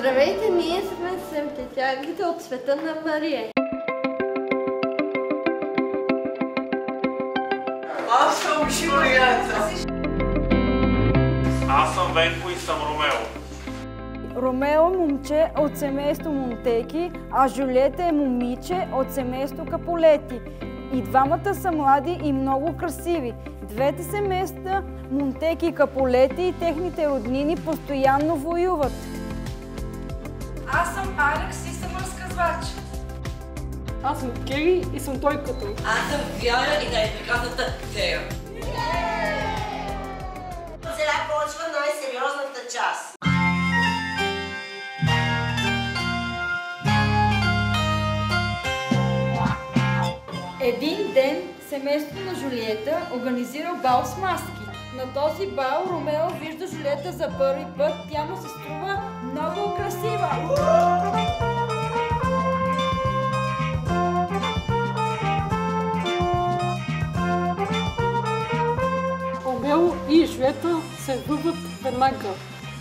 Здравейте, ние сме симпатизантите от света на Мария. Аз съм Жулията. Аз съм Венко и съм Ромео. Ромео е момче от семейство Монтеки, а Жулиета е момиче от семейство Капулети. И двамата са млади и много красиви. Двете семейства, Монтеки и Капулети, и техните роднини постоянно воюват. Аз съм Алекс и съм разказвач. Аз съм Кери и съм той като. Аз съм Вяра и най-прекрасната Тея. Сега почва най-сериозната част. Един ден семейството на Жулиета организира бал с маски. На този бал Ромео вижда Жулиета за първи път. Тя му се струва много красива. Ромео и Жулиета се влюбват веднага.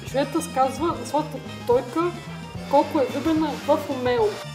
Жулиета сказва на своята дойка колко е влюбена в Ромео.